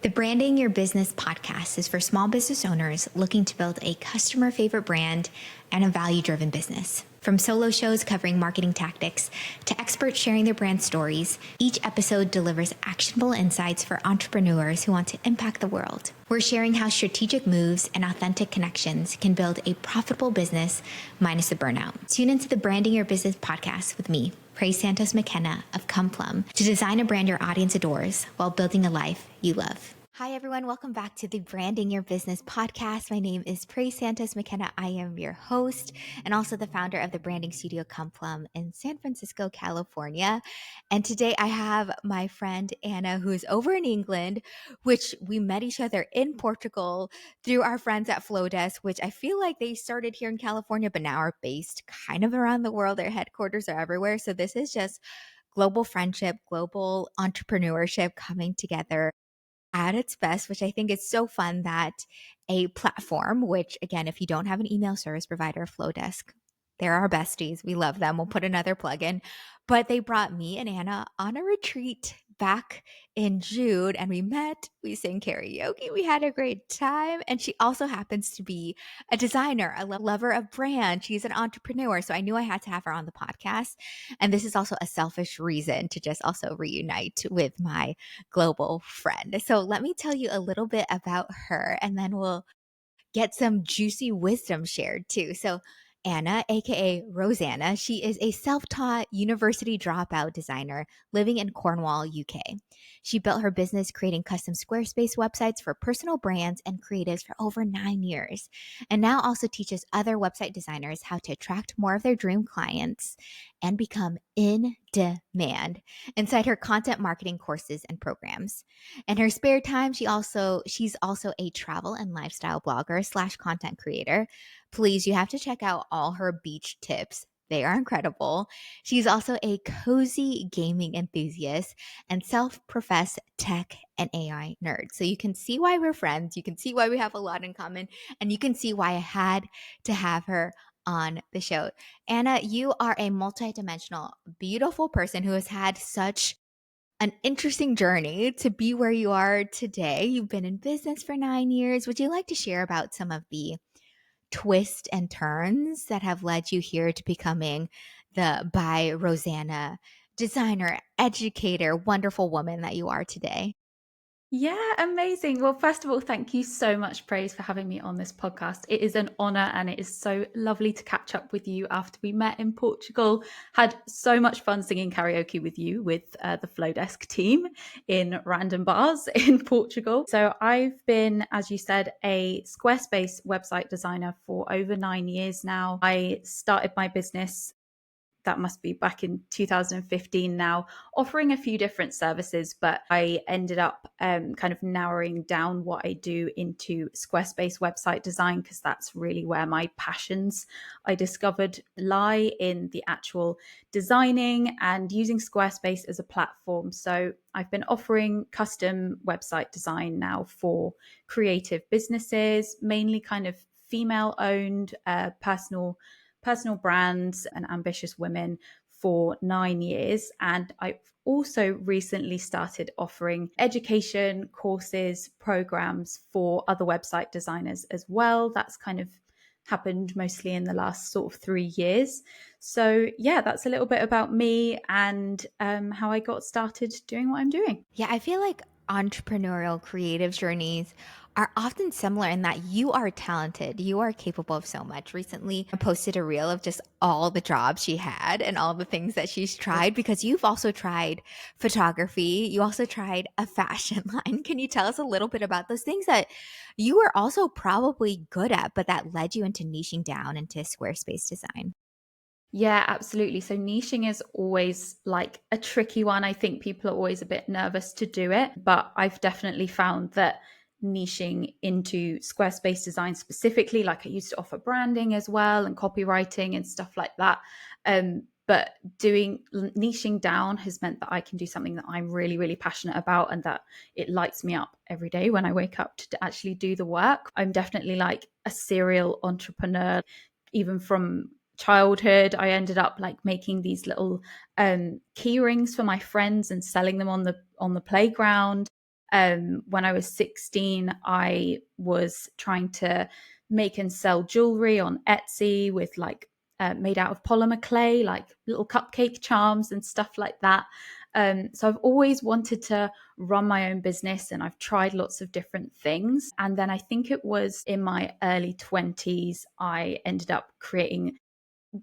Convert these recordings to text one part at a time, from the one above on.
The Branding Your Business podcast is for small business owners looking to build a customer favorite brand and a value-driven business. From solo shows covering marketing tactics to experts sharing their brand stories, each episode delivers actionable insights for entrepreneurs who want to impact the world. We're sharing how strategic moves and authentic connections can build a profitable business minus the burnout. Tune into the Branding Your Business podcast with me, Praise Santos McKenna of Come Plum, to design a brand your audience adores while building a life you love. Hi, everyone. Welcome back to the Branding Your Business podcast. My name is Praise Santos McKenna. I am your host and also the founder of the branding studio Come Plum in San Francisco, California. And today I have my friend Anna, who is over in England, which we met each other in Portugal through our friends at Flowdesk, which I feel like they started here in California, but now are based kind of around the world. Their headquarters are everywhere. So this is just global friendship, global entrepreneurship coming together at its best, which I think is so fun that a platform, which again, if you don't have an email service provider, Flowdesk, they're our besties. We love them. We'll put another plug in. But they brought me and Anna on a retreat back in June and we met, we sang karaoke, we had a great time. And she also happens to be a designer, a lover of brand. She's an entrepreneur. So I knew I had to have her on the podcast. And this is also a selfish reason to just also reunite with my global friend. So let me tell you a little bit about her and then we'll get some juicy wisdom shared too. So Anna, aka Rosanna, she is a self-taught university dropout designer living in Cornwall, UK. She built her business creating custom Squarespace websites for personal brands and creatives for over 9 years, and now also teaches other website designers how to attract more of their dream clients and become in demand inside her content marketing courses and programs. In her spare time, she's also a travel and lifestyle blogger / content creator. Please, you have to check out all her beach tips. They are incredible. She's also a cozy gaming enthusiast and self-professed tech and AI nerd. So you can see why we're friends. You can see why we have a lot in common. And you can see why I had to have her on the show. Anna, you are a multidimensional, beautiful person who has had such an interesting journey to be where you are today. You've been in business for 9 years. Would you like to share about some of the twists and turns that have led you here to becoming the ByRosanna designer, educator, wonderful woman that you are today? Yeah, amazing. Well, first of all, thank you so much, Praise, for having me on this podcast. It is an honor and it is so lovely to catch up with you after we met in Portugal. Had so much fun singing karaoke with you with the Flowdesk team in random bars in Portugal. So I've been, as you said, a Squarespace website designer for over 9 years now. I started my business, that must be back in 2015 now, offering a few different services, but I ended up kind of narrowing down what I do into Squarespace website design, because that's really where my passions, I discovered, lie, in the actual designing and using Squarespace as a platform. So I've been offering custom website design now for creative businesses, mainly kind of female owned, personal brands and ambitious women for 9 years. And I've also recently started offering education courses, programs for other website designers as well. That's kind of happened mostly in the last sort of 3 years. So yeah, that's a little bit about me and how I got started doing what I'm doing. Yeah, I feel like entrepreneurial creative journeys are often similar in that you are talented, you are capable of so much. Recently, I posted a reel of just all the jobs she had and all the things that she's tried, because you've also tried photography, you also tried a fashion line. Can you tell us a little bit about those things that you were also probably good at, but that led you into niching down into Squarespace design? Yeah, absolutely. So niching is always like a tricky one. I think people are always a bit nervous to do it, but I've definitely found that niching into Squarespace design specifically, like I used to offer branding as well and copywriting and stuff like that. But doing niching down has meant that I can do something that I'm really, really passionate about and that it lights me up every day when I wake up to actually do the work. I'm definitely like a serial entrepreneur, even from childhood. I ended up like making these little key rings for my friends and selling them on the playground. When I was 16, I was trying to make and sell jewelry on Etsy with like made out of polymer clay, like little cupcake charms and stuff like that. So I've always wanted to run my own business, and I've tried lots of different things. And then I think it was in my early 20s, I ended up creating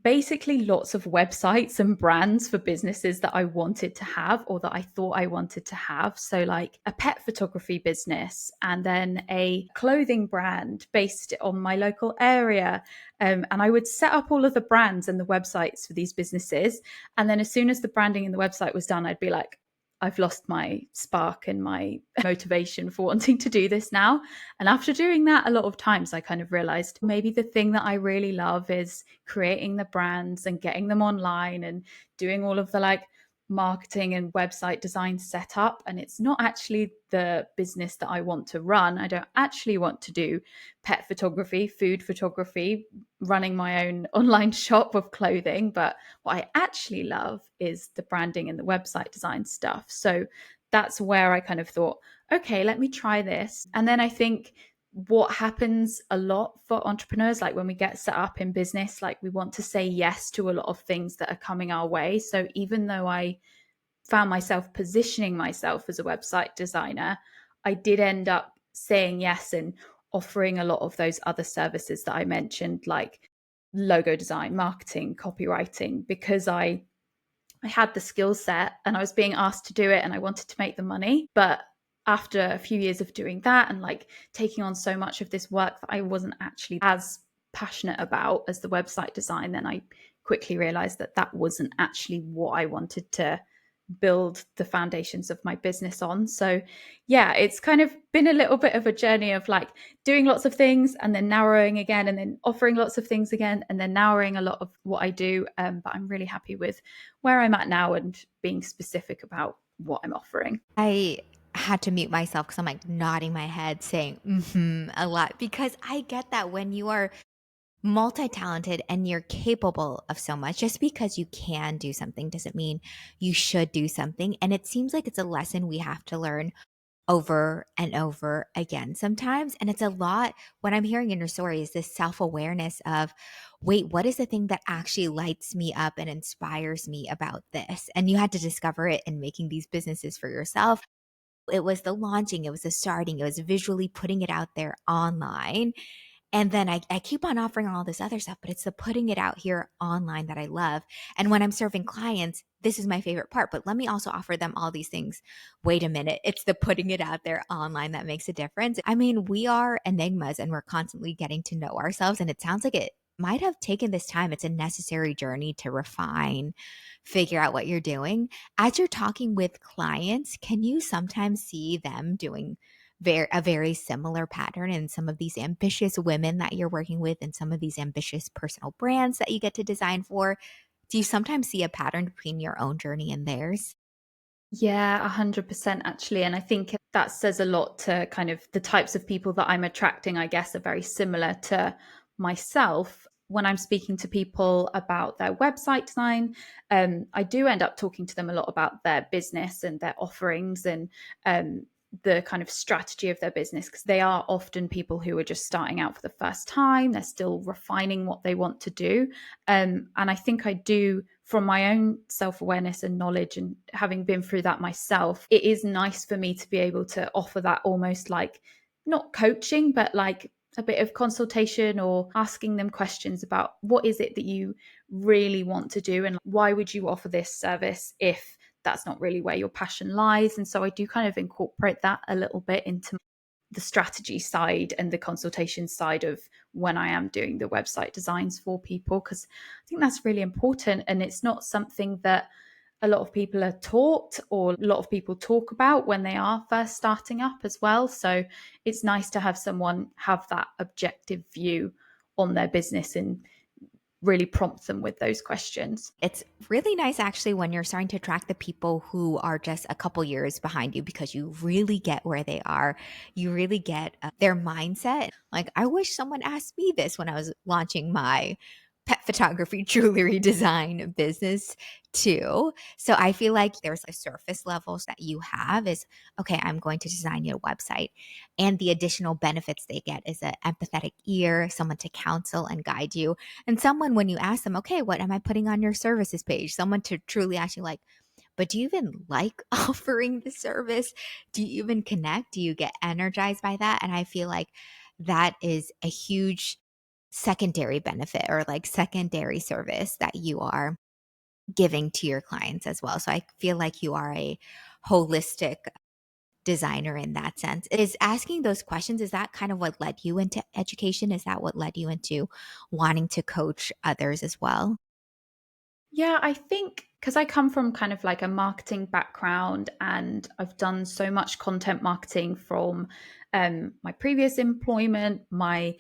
basically lots of websites and brands for businesses that I wanted to have or that I thought I wanted to have. So, like a pet photography business, and then a clothing brand based on my local area. And I would set up all of the brands and the websites for these businesses. And then, as soon as the branding and the website was done, I'd be like, I've lost my spark and my motivation for wanting to do this now. And after doing that a lot of times, I kind of realized maybe the thing that I really love is creating the brands and getting them online and doing all of the like marketing and website design setup. And it's not actually the business that I want to run. I don't actually want to do pet photography, food photography, running my own online shop of clothing. But what I actually love is the branding and the website design stuff. So that's where I kind of thought, okay, let me try this. And then I think what happens a lot for entrepreneurs, like when we get set up in business, like we want to say yes to a lot of things that are coming our way. So even though I found myself positioning myself as a website designer, I did end up saying yes and offering a lot of those other services that I mentioned, like logo design, marketing, copywriting, because I had the skill set and I was being asked to do it and I wanted to make the money. But after a few years of doing that and like taking on so much of this work that I wasn't actually as passionate about as the website design, then I quickly realized that that wasn't actually what I wanted to build the foundations of my business on. So yeah, it's kind of been a little bit of a journey of like doing lots of things and then narrowing again and then offering lots of things again and then narrowing a lot of what I do. But I'm really happy with where I'm at now and being specific about what I'm offering. I had to mute myself because I'm like nodding my head saying a lot, because I get that when you are multi-talented and you're capable of so much, just because you can do something doesn't mean you should do something. And it seems like it's a lesson we have to learn over and over again sometimes. And it's a lot. What I'm hearing in your story is this self-awareness of, wait, what is the thing that actually lights me up and inspires me about this? And you had to discover it in making these businesses for yourself. It was the launching, it was the starting, it was visually putting it out there online. And then I keep on offering all this other stuff, but it's the putting it out here online that I love. And when I'm serving clients, this is my favorite part, but let me also offer them all these things. Wait a minute. It's the putting it out there online that makes a difference. I mean, we are enigmas and we're constantly getting to know ourselves. And it sounds like it might have taken this time. It's a necessary journey to refine, figure out what you're doing. As you're talking with clients, can you sometimes see them doing a very similar pattern in some of these ambitious women that you're working with and some of these ambitious personal brands that you get to design for? Do you sometimes see a pattern between your own journey and theirs? Yeah, 100% actually. And I think that says a lot to kind of the types of people that I'm attracting, I guess, are very similar to myself. When I'm speaking to people about their website design, I do end up talking to them a lot about their business and their offerings and the kind of strategy of their business, because they are often people who are just starting out for the first time. They're still refining what they want to do. And I think I do, from my own self-awareness and knowledge and having been through that myself, it is nice for me to be able to offer that almost like not coaching, but like a bit of consultation or asking them questions about what is it that you really want to do and why would you offer this service if that's not really where your passion lies. And so I do kind of incorporate that a little bit into the strategy side and the consultation side of when I am doing the website designs for people, because I think that's really important. And it's not something that a lot of people are taught or a lot of people talk about when they are first starting up as well. So it's nice to have someone have that objective view on their business and really prompt them with those questions. It's really nice actually when you're starting to track the people who are just a couple years behind you, because you really get where they are. You really get their mindset. Like, I wish someone asked me this when I was launching my pet photography, jewelry design business too. So I feel like there's a surface levels that you have is, okay, I'm going to design you a website. And the additional benefits they get is an empathetic ear, someone to counsel and guide you. And someone, when you ask them, okay, what am I putting on your services page? Someone to truly actually like, but do you even like offering the service? Do you even connect? Do you get energized by that? And I feel like that is a huge secondary benefit or like secondary service that you are giving to your clients as well. So I feel like you are a holistic designer in that sense. Is asking those questions, is that kind of what led you into education? Is that what led you into wanting to coach others as well? Yeah, I think because I come from kind of like a marketing background and I've done so much content marketing from my previous employment, my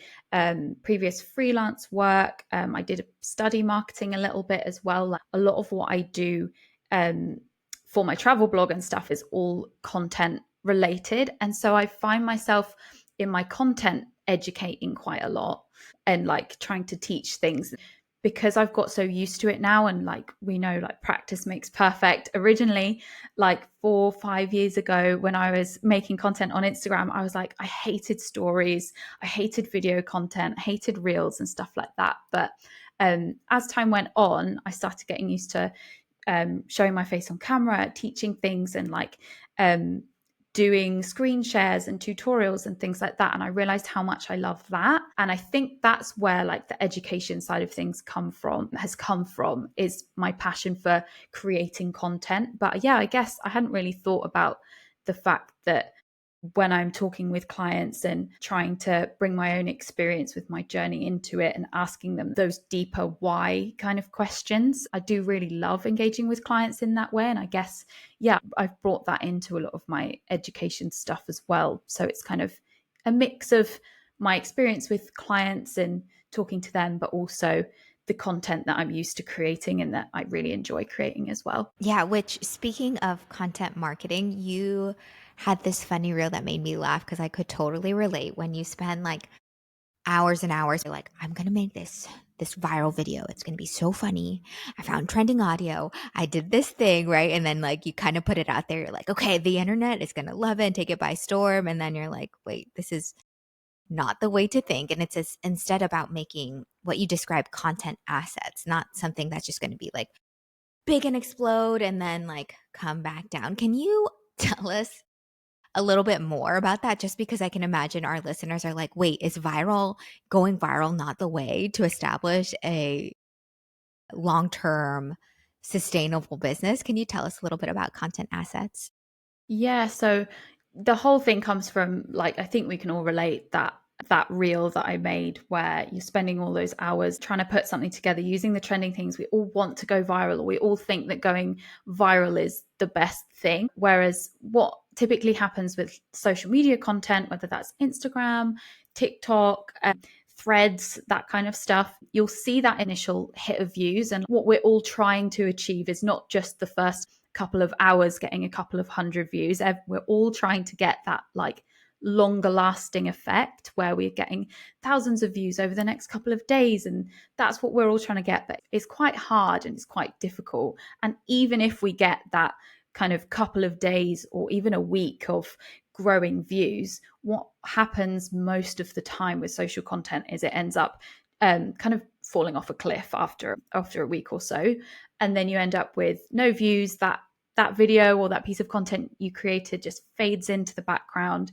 previous freelance work. I did study marketing a little bit as well. Like a lot of what I do um, for my travel blog and stuff is all content related. And so I find myself in my content educating quite a lot and like trying to teach things because I've got so used to it now. And like we know, like practice makes perfect. Originally, like 4 or 5 years ago, when I was making content on Instagram, I was like, I hated stories, I hated video content, I hated reels and stuff like that. But as time went on, I started getting used to showing my face on camera, teaching things, and like um, doing screen shares and tutorials and things like that. And I realized how much I love that. And I think that's where like the education side of things has come from, is my passion for creating content. But yeah, I guess I hadn't really thought about the fact that when I'm talking with clients and trying to bring my own experience with my journey into it and asking them those deeper why kind of questions, I do really love engaging with clients in that way. And I guess, yeah, I've brought that into a lot of my education stuff as well. So it's kind of a mix of my experience with clients and talking to them, but also the content that I'm used to creating and that I really enjoy creating as well. Yeah, which speaking of content marketing, you had this funny reel that made me laugh because I could totally relate when you spend like hours and hours. You're like, I'm gonna make this viral video. It's gonna be so funny. I found trending audio. I did this thing, right? And then like you kind of put it out there. You're like, okay, the internet is gonna love it and take it by storm. And then you're like, wait, this is not the way to think. And instead about making what you describe content assets, not something that's just gonna be like big and explode and then like come back down. Can you tell us a little bit more about that? Just because I can imagine our listeners are like, wait, is going viral not the way to establish a long-term sustainable business? Can you tell us a little bit about content assets? Yeah, so the whole thing comes from, like, I think we can all relate that reel that I made where you're spending all those hours trying to put something together using the trending things. We all want to go viral, or we all think that going viral is the best thing. Whereas what typically happens with social media content, whether that's Instagram, TikTok, threads, that kind of stuff, you'll see that initial hit of views. And what we're all trying to achieve is not just the first couple of hours getting a couple of hundred views. We're all trying to get that like longer lasting effect where we're getting thousands of views over the next couple of days. And that's what we're all trying to get. But it's quite hard and it's quite difficult. And even if we get that kind of couple of days or even a week of growing views, what happens most of the time with social content is it ends up kind of falling off a cliff after a week or so, and then you end up with no views. That video or that piece of content you created just fades into the background,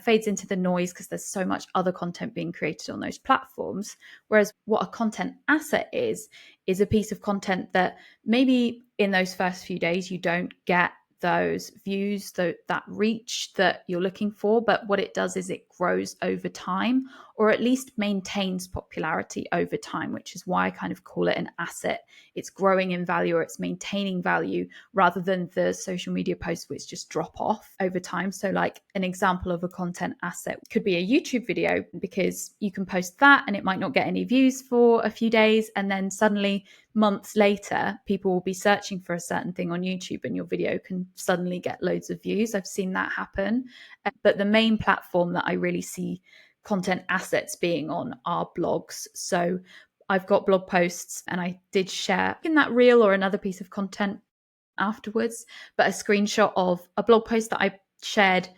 fades into the noise because there's so much other content being created on those platforms. Whereas what a content asset is a piece of content that maybe in those first few days you don't get those views, that reach that you're looking for. But what it does is it grows over time, or at least maintains popularity over time, which is why I kind of call it an asset. It's growing in value, or it's maintaining value, rather than the social media posts which just drop off over time. So like an example of a content asset could be a YouTube video, because you can post that and it might not get any views for a few days, and then suddenly months later people will be searching for a certain thing on YouTube and your video can suddenly get loads of views. I've seen that happen. But the main platform that I really see content assets being on are blogs. So I've got blog posts, and I did share in that reel or another piece of content afterwards, but a screenshot of a blog post that I shared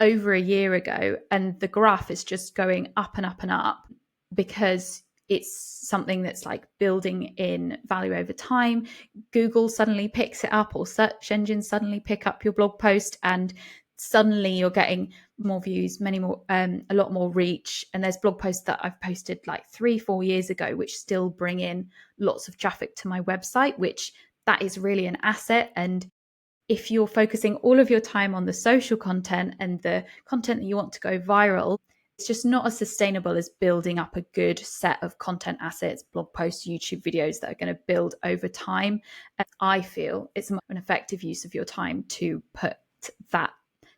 over a year ago, and the graph is just going up and up and up because it's something that's like building in value over time. Google suddenly picks it up, or search engines suddenly pick up your blog post, and suddenly you're getting more views, many more, a lot more reach. And there's blog posts that I've posted like 3-4 years ago, which still bring in lots of traffic to my website, which that is really an asset. And if you're focusing all of your time on the social content and the content that you want to go viral, it's just not as sustainable as building up a good set of content assets, blog posts, YouTube videos that are going to build over time. And I feel it's an effective use of your time to put that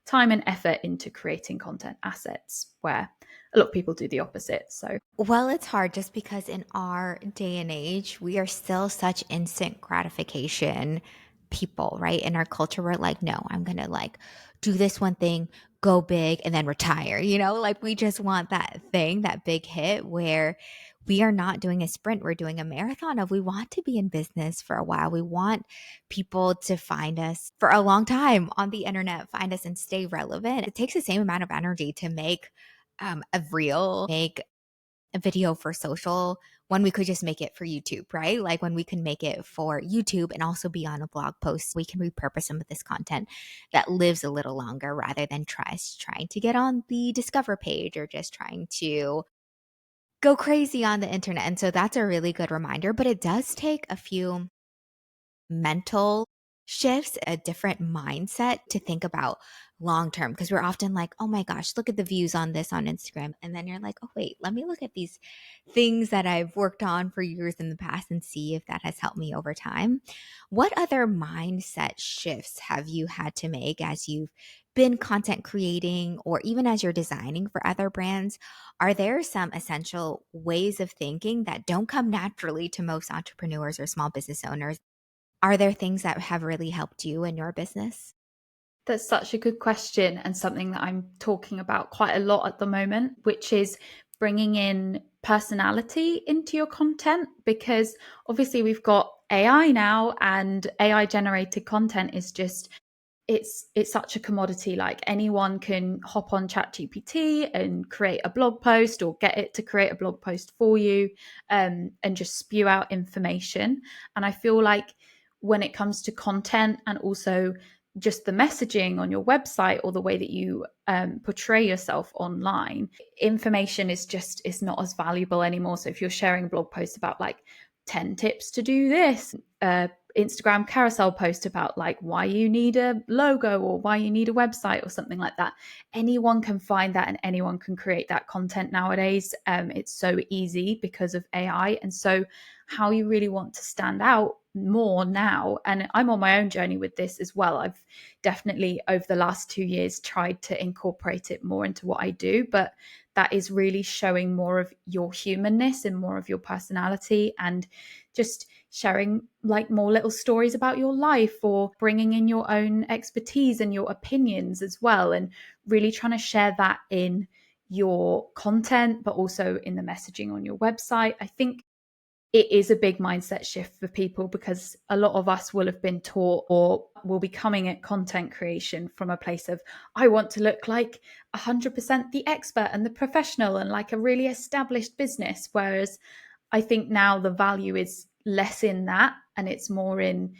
time and effort into creating content assets, where a lot of people do the opposite. So, well, it's hard just because in our day and age, we are still such instant gratification people, right? In our culture, we're like, no, I'm going to like do this one thing, go big, and then retire. Like we just want that thing, that big hit where we are not doing a sprint. We're doing a marathon of we want to be in business for a while. We want people to find us for a long time on the internet, find us and stay relevant. It takes the same amount of energy to make a reel, make a video for social when we could just make it for YouTube, right? Like when we can make it for YouTube and also be on a blog post, we can repurpose some of this content that lives a little longer rather than trying to get on the discover page or just trying to go crazy on the internet. And so that's a really good reminder, but it does take a few mental shifts, a different mindset to think about long term, because we're often like, oh my gosh, look at the views on this on Instagram. And then you're like, oh, wait, let me look at these things that I've worked on for years in the past and see if that has helped me over time. What other mindset shifts have you had to make as you've been content creating or even as you're designing for other brands? Are there some essential ways of thinking that don't come naturally to most entrepreneurs or small business owners? Are there things that have really helped you in your business? that's such a good question, and something that I'm talking about quite a lot at the moment, which is bringing in personality into your content, because obviously we've got AI now, and AI generated content is just it's such a commodity. Like anyone can hop on ChatGPT and create a blog post, or get it to create a blog post for you, and just spew out information. And I feel like when it comes to content, and also just the messaging on your website, or the way that you portray yourself online, information is not as valuable anymore. So if you're sharing a blog post about like 10 tips to do this, Instagram carousel post about like why you need a logo or why you need a website or something like that, anyone can find that and anyone can create that content nowadays. It's so easy because of AI. And so how you really want to stand out more now, and I'm on my own journey with this as well. I've definitely over the last 2 years tried to incorporate it more into what I do, but that is really showing more of your humanness and more of your personality, and just sharing like more little stories about your life, or bringing in your own expertise and your opinions as well, and really trying to share that in your content, but also in the messaging on your website. I think it is a big mindset shift for people, because a lot of us will have been taught, or will be coming at content creation from a place of, I want to look like 100% the expert and the professional and like a really established business. Whereas I think now the value is less in that, and it's more in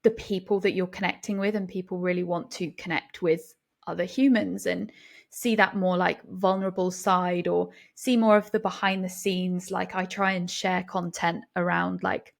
the people that you're connecting with, and people really want to connect with other humans and see that more like vulnerable side, or see more of the behind the scenes. Like I try and share content around like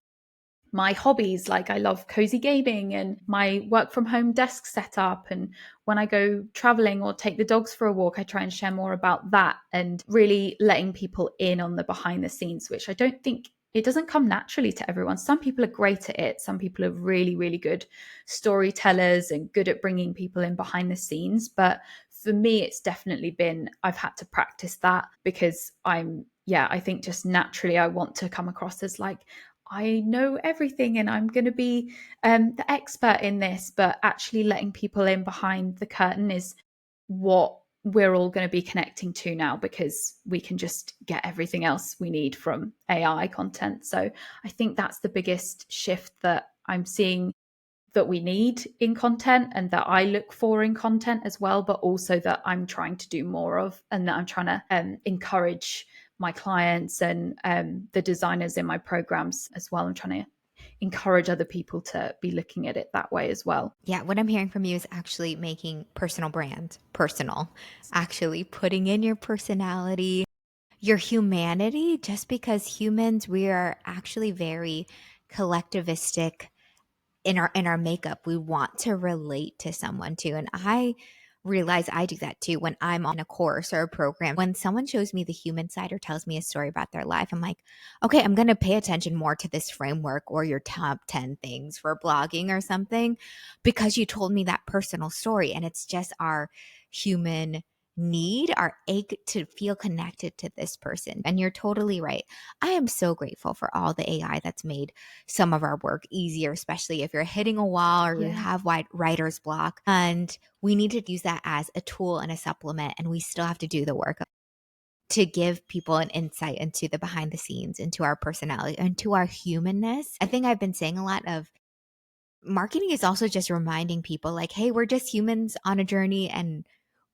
my hobbies, like I love cozy gaming and my work from home desk setup, and when I go traveling or take the dogs for a walk, I try and share more about that, and really letting people in on the behind the scenes, which I don't think, it doesn't come naturally to everyone. Some people are great at it, some people are really really good storytellers and good at bringing people in behind the scenes, but for me it's definitely been, I've had to practice that, because I think just naturally I want to come across as like I know everything and I'm going to be the expert in this, but actually letting people in behind the curtain is what we're all going to be connecting to now, because we can just get everything else we need from AI content. So I think that's the biggest shift that I'm seeing that we need in content, and that I look for in content as well, but also that I'm trying to do more of, and that I'm trying to encourage my clients and the designers in my programs as well. I'm trying to encourage other people to be looking at it that way as well. Yeah, what I'm hearing from you is actually making personal brand personal, actually putting in your personality, your humanity, just because humans, we are actually very collectivistic in our makeup. We want to relate to someone too. And I realize I do that too when I'm on a course or a program. When someone shows me the human side or tells me a story about their life, I'm like, okay, I'm going to pay attention more to this framework or your top 10 things for blogging or something, because you told me that personal story. And it's just our human need, our ache to feel connected to this person. And you're totally right. I am so grateful for all the AI that's made some of our work easier, especially if you're hitting a wall or you have writer's block. And we need to use that as a tool and a supplement. And we still have to do the work to give people an insight into the behind the scenes, into our personality, into our humanness. I think I've been saying a lot of marketing is also just reminding people like, hey, we're just humans on a journey, and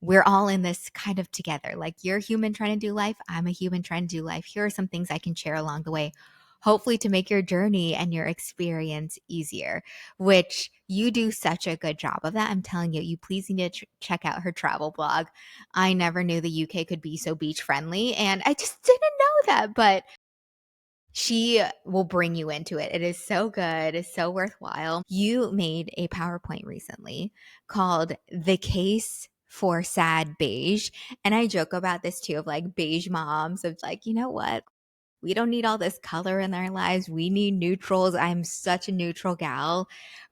we're all in this kind of together. Like, you're a human trying to do life. I'm a human trying to do life. Here are some things I can share along the way, hopefully to make your journey and your experience easier, which you do such a good job of that. I'm telling you, you please need to check out her travel blog. I never knew the UK could be so beach friendly, and I just didn't know that, but she will bring you into it. It is so good. It's so worthwhile. You made a PowerPoint recently called The Case for Sad Beige. And I joke about this too, of like beige moms, of like, you know what? We don't need all this color in our lives. We need neutrals. I'm such a neutral gal.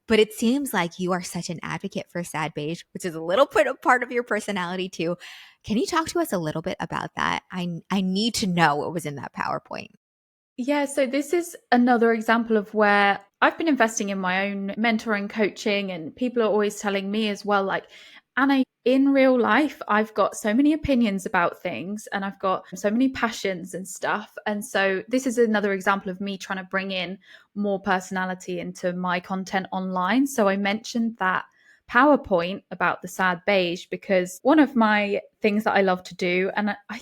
But it seems like you are such an advocate for sad beige, which is a little bit of part of your personality too. Can you talk to us a little bit about that? I need to know what was in that PowerPoint. Yeah, so this is another example of where I've been investing in my own mentoring, coaching, and people are always telling me as well, like, Anna, in real life, I've got so many opinions about things and I've got so many passions and stuff. And so this is another example of me trying to bring in more personality into my content online. So I mentioned that PowerPoint about the sad beige because one of my things that I love to do, and I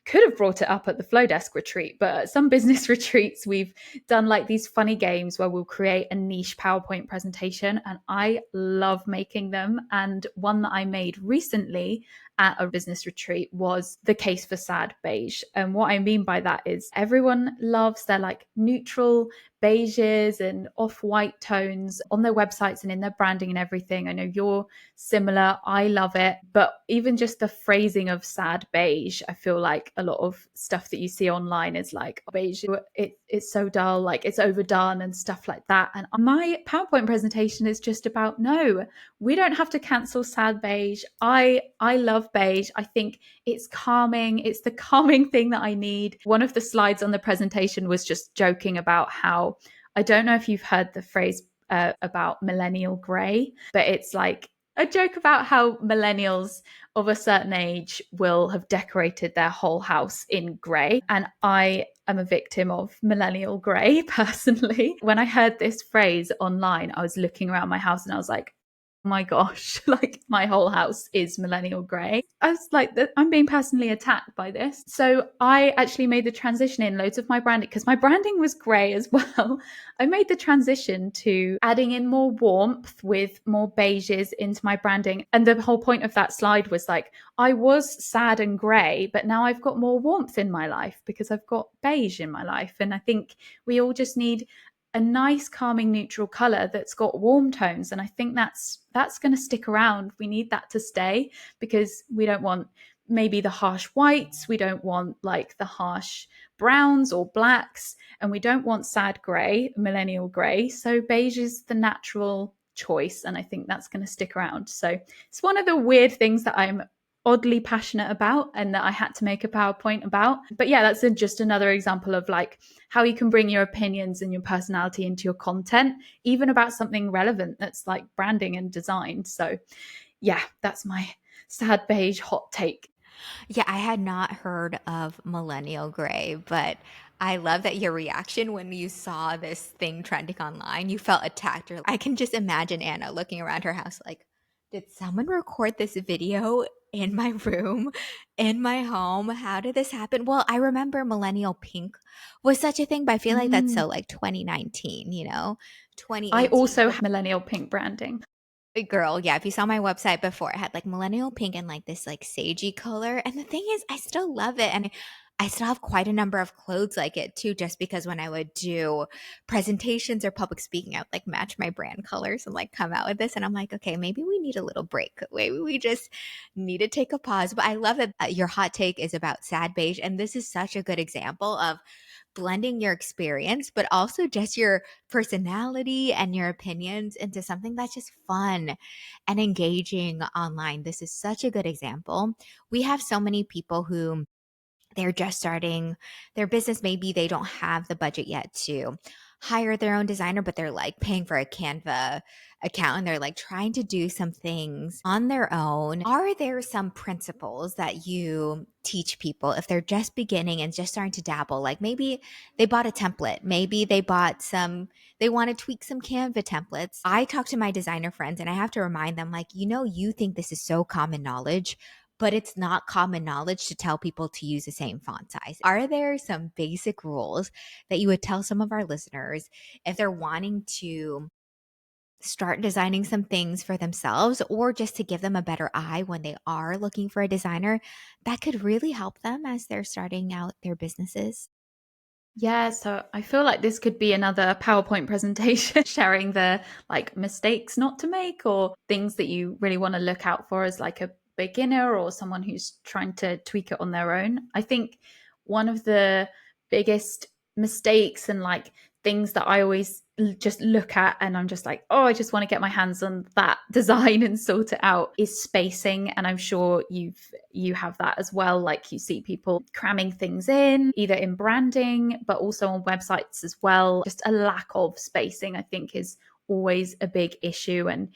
could have brought it up at the Flow Desk retreat, but at some business retreats, we've done like these funny games where we'll create a niche PowerPoint presentation, and I love making them. And one that I made recently at a business retreat was the case for sad beige. And what I mean by that is everyone loves their like neutral beiges and off-white tones on their websites and in their branding and everything. I know you're similar. I love it. But even just the phrasing of sad beige, I feel like a lot of stuff that you see online is like beige, it's so dull, like it's overdone and stuff like that. And my PowerPoint presentation is just about, no, we don't have to cancel sad beige. I love beige. I think it's calming. It's the calming thing that I need. One of the slides on the presentation was just joking about how, I don't know if you've heard the phrase about millennial grey, but it's like a joke about how millennials of a certain age will have decorated their whole house in grey. And I am a victim of millennial grey personally. When I heard this phrase online, I was looking around my house and I was like, my gosh, like my whole house is millennial grey. I was like, I'm being personally attacked by this. So I actually made the transition in loads of my branding, because my branding was grey as well. I made the transition to adding in more warmth with more beiges into my branding. And the whole point of that slide was like, I was sad and grey, but now I've got more warmth in my life because I've got beige in my life. And I think we all just need a nice calming neutral color that's got warm tones, and I think that's going to stick around. We need that to stay, because we don't want maybe the harsh whites, we don't want like the harsh browns or blacks, and we don't want sad gray, millennial gray. So beige is the natural choice, and I think that's going to stick around. So it's one of the weird things that I'm oddly passionate about and that I had to make a PowerPoint about. But yeah, that's just another example of like how you can bring your opinions and your personality into your content, even about something relevant that's like branding and design. So yeah, that's my sad beige hot take. Yeah, I had not heard of millennial gray, but I love that your reaction when you saw this thing trending online, you felt attacked. I can just imagine Anna looking around her house like, did someone record this video in my room, in my home? How did this happen? Well, I remember millennial pink was such a thing, but I feel like that's so like 2019, I 2018. also have millennial pink branding. Big girl, yeah. If you saw my website before, it had like millennial pink and like this like sagey color. And the thing is, I still love it. And I still have quite a number of clothes like it too, just because when I would do presentations or public speaking, I would like match my brand colors and like come out with this. And I'm like, okay, maybe we need a little break. Maybe we just need to take a pause. But I love that your hot take is about sad beige. And this is such a good example of blending your experience, but also just your personality and your opinions into something that's just fun and engaging online. This is such a good example. We have so many people who they're just starting their business. Maybe they don't have the budget yet to hire their own designer, but they're like paying for a Canva account and they're like trying to do some things on their own. Are there some principles that you teach people if they're just beginning and just starting to dabble? Like maybe they bought a template, maybe they want to tweak some Canva templates. I talk to my designer friends and I have to remind them, like, you think this is so common knowledge, but it's not common knowledge to tell people to use the same font size. Are there some basic rules that you would tell some of our listeners if they're wanting to start designing some things for themselves, or just to give them a better eye when they are looking for a designer that could really help them as they're starting out their businesses? Yeah, so I feel like this could be another PowerPoint presentation sharing the like mistakes not to make or things that you really want to look out for as like a beginner or someone who's trying to tweak it on their own. I think one of the biggest mistakes and like things that I always just look at and I'm just like, oh, I just want to get my hands on that design and sort it out is spacing. And I'm sure you have that as well. Like you see people cramming things in, either in branding, but also on websites as well. Just a lack of spacing, I think, is always a big issue. And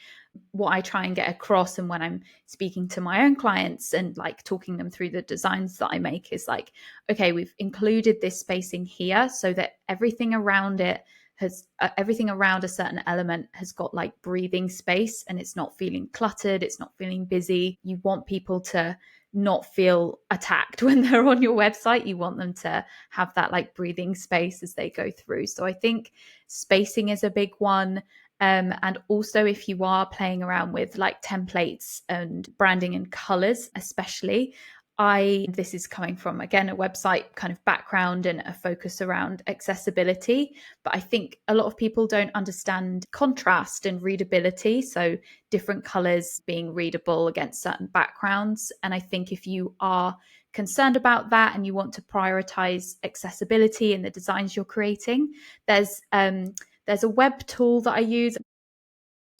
what I try and get across, and when I'm speaking to my own clients and like talking them through the designs that I make, is like, okay, we've included this spacing here so that everything around it has everything around a certain element has got like breathing space and it's not feeling cluttered, it's not feeling busy. You want people to not feel attacked when they're on your website. You want them to have that like breathing space as they go through. So I think spacing is a big one. And also, if you are playing around with like templates and branding and colors, especially, this is coming from, again, a website kind of background and a focus around accessibility. But I think a lot of people don't understand contrast and readability. So different colors being readable against certain backgrounds. And I think if you are concerned about that and you want to prioritize accessibility in the designs you're creating, there's a web tool that I use.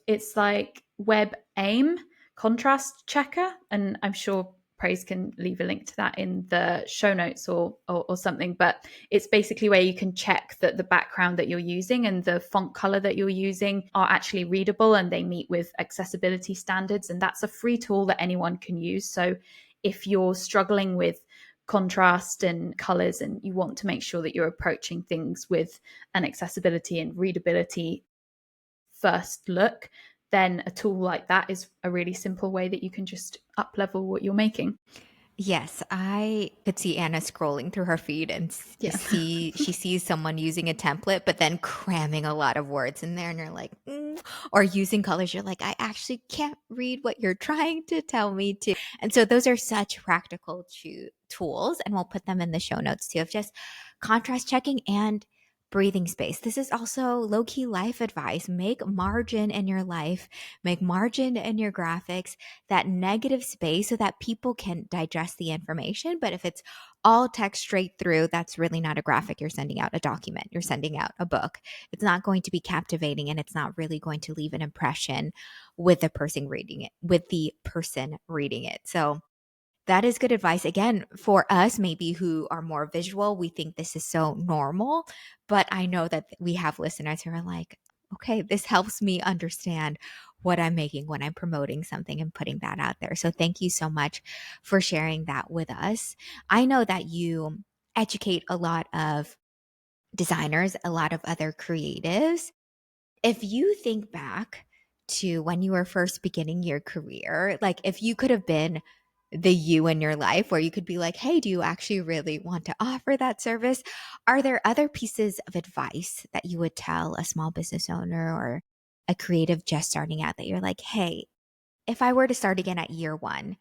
It's like Web Aim contrast checker. And I'm sure Praise can leave a link to that in the show notes or something. But it's basically where you can check that the background that you're using and the font color that you're using are actually readable and they meet with accessibility standards. And that's a free tool that anyone can use. So if you're struggling with contrast and colors and you want to make sure that you're approaching things with an accessibility and readability first look, then a tool like that is a really simple way that you can just up level what you're making. Yes, I could see Anna scrolling through her feed and Yeah. she sees someone using a template, but then cramming a lot of words in there, and you're like, or using colors. You're like, I actually can't read what you're trying to tell me to. And so those are such practical tools, and we'll put them in the show notes too, of just contrast checking and breathing space. This is also low key life advice. Make margin in your life, make margin in your graphics, that negative space so that people can digest the information. But if it's all text straight through, that's really not a graphic. You're sending out a document, you're sending out a book. It's not going to be captivating and it's not really going to leave an impression with the person reading it. So that is good advice. Again, for us, maybe who are more visual, we think this is so normal. But I know that we have listeners who are like, okay, this helps me understand what I'm making when I'm promoting something and putting that out there. So thank you so much for sharing that with us. I know that you educate a lot of designers, a lot of other creatives. If you think back to when you were first beginning your career, like if you could have been the you in your life where you could be like, hey, do you actually really want to offer that service? Are there other pieces of advice that you would tell a small business owner or a creative just starting out that you're like, hey, if I were to start again at year one,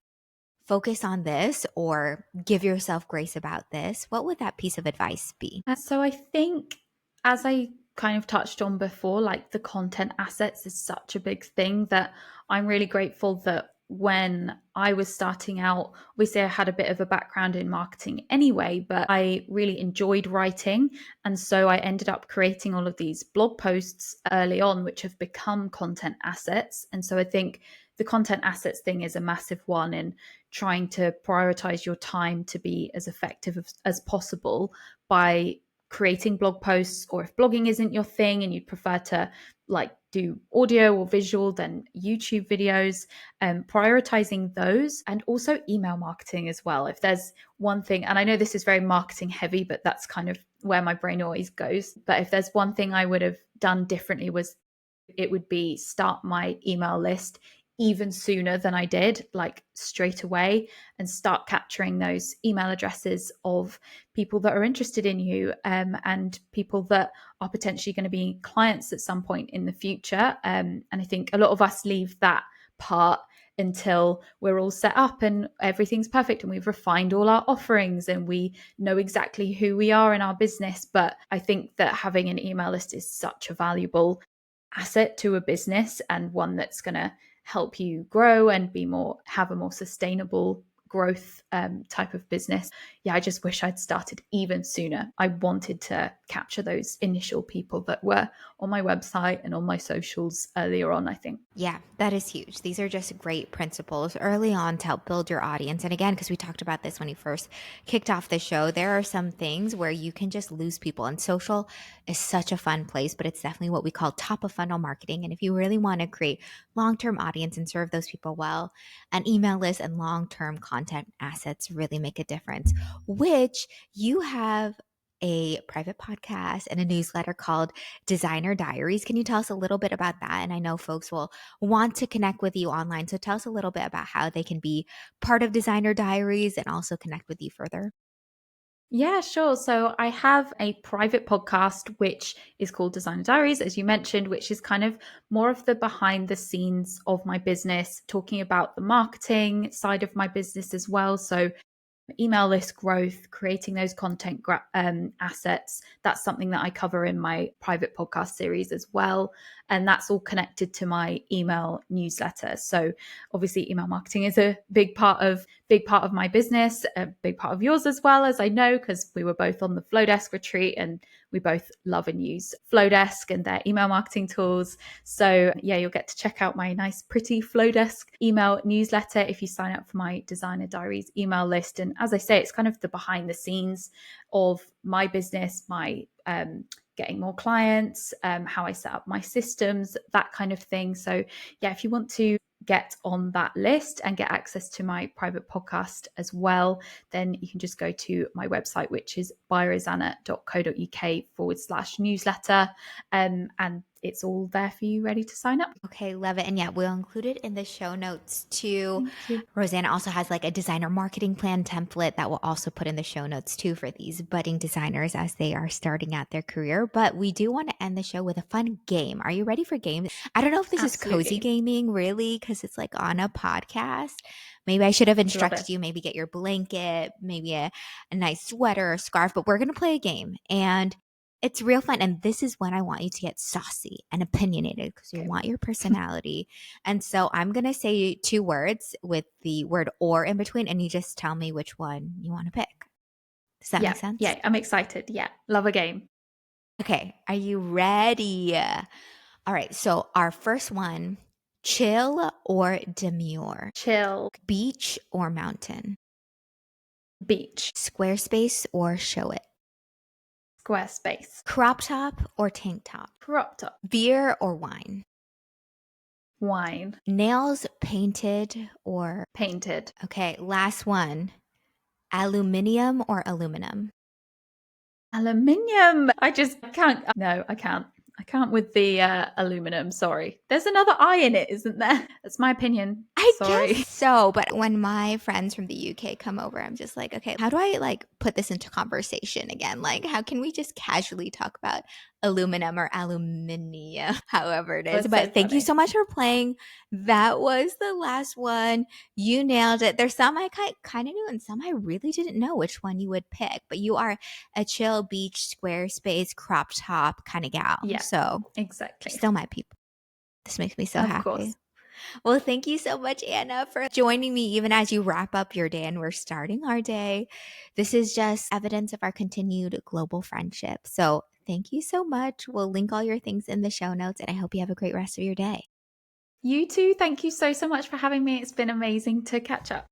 focus on this or give yourself grace about this, what would that piece of advice be? So I think, as I kind of touched on before, like the content assets is such a big thing that I'm really grateful that when I was starting out, obviously I had a bit of a background in marketing anyway, but I really enjoyed writing. And so I ended up creating all of these blog posts early on, which have become content assets. And so I think the content assets thing is a massive one in trying to prioritize your time to be as effective as possible by creating blog posts, or if blogging isn't your thing and you'd prefer to like do audio or visual, then YouTube videos, prioritizing those, and also email marketing as well. If there's one thing, and I know this is very marketing heavy, but that's kind of where my brain always goes. But if there's one thing I would have done differently, was it would be start my email list even sooner than I did, like straight away, and start capturing those email addresses of people that are interested in you, and people that are potentially going to be clients at some point in the future. And I think a lot of us leave that part until we're all set up and everything's perfect and we've refined all our offerings and we know exactly who we are in our business. But I think that having an email list is such a valuable asset to a business, and one that's going to help you grow and have a more sustainable growth type of business. Yeah, I just wish I'd started even sooner. I wanted to capture those initial people that were on my website and on my socials earlier on, I think. Yeah, that is huge. These are just great principles early on to help build your audience. And again, because we talked about this when you first kicked off the show, there are some things where you can just lose people. And social is such a fun place, but it's definitely what we call top of funnel marketing. And if you really want to create long-term audience and serve those people well, an email list and long-term content assets really make a difference, which you have a private podcast and a newsletter called Designer Diaries. Can you tell us a little bit about that? And I know folks will want to connect with you online. So tell us a little bit about how they can be part of Designer Diaries and also connect with you further. Yeah, sure. So I have a private podcast, which is called Designer Diaries, as you mentioned, which is kind of more of the behind the scenes of my business, talking about the marketing side of my business as well. So email list growth, creating those content assets. That's something that I cover in my private podcast series as well. And that's all connected to my email newsletter. So obviously email marketing is a big part of my business, a big part of yours as well, as I know, because we were both on the Flowdesk retreat and we both love and use Flowdesk and their email marketing tools. So yeah, you'll get to check out my nice, pretty Flowdesk email newsletter if you sign up for my Designer Diaries email list. And as I say, it's kind of the behind the scenes of my business, my getting more clients, how I set up my systems, that kind of thing. So yeah, if you want to get on that list and get access to my private podcast as well, then you can just go to my website, which is byrosanna.co.uk/newsletter. And it's all there for you ready to sign up. Okay, love it. And yeah, we'll include it in the show notes too. Thank you. Rosanna also has like a designer marketing plan template that we'll also put in the show notes too for these budding designers as they are starting out their career. But we do want to end the show with a fun game. Are you ready for games? I don't know if this is cozy gaming really, because it's like on a podcast. Maybe I should have instructed you, maybe get your blanket, maybe a nice sweater or scarf, but we're going to play a game. And it's real fun. And this is when I want you to get saucy and opinionated because you want your personality. And so I'm going to say 2 words with the word or in between, and you just tell me which one you want to pick. Does that make sense? Yeah, I'm excited. Yeah, love a game. Okay, are you ready? All right, so our first one, chill or demure? Chill. Beach or mountain? Beach. Squarespace or show it? Squarespace. Crop top or tank top? Crop top. Beer or wine? Wine. Nails painted or Painted. okay, last one. Aluminium or aluminum? Aluminium. I just can't. No, I can't. I can't with the aluminum. Sorry. There's another I in it, isn't there? That's my opinion. I guess Sorry. so, but when my friends from the UK come over, I'm just like, okay, how do I like put this into conversation again? Like, how can we just casually talk about aluminum or aluminium, however it is? That's so But thank you funny. so much for playing. That was the last one. You nailed it. There's some I kind of knew and some I really didn't know which one you would pick, but you are a chill beach, Squarespace, crop top kind of gal. Yeah, So exactly. you're still my people. This makes me so Of happy. course. Well, thank you so much, Anna, for joining me even as you wrap up your day and we're starting our day. This is just evidence of our continued global friendship. So thank you so much. We'll link all your things in the show notes, and I hope you have a great rest of your day. You too. Thank you so much for having me. It's been amazing to catch up.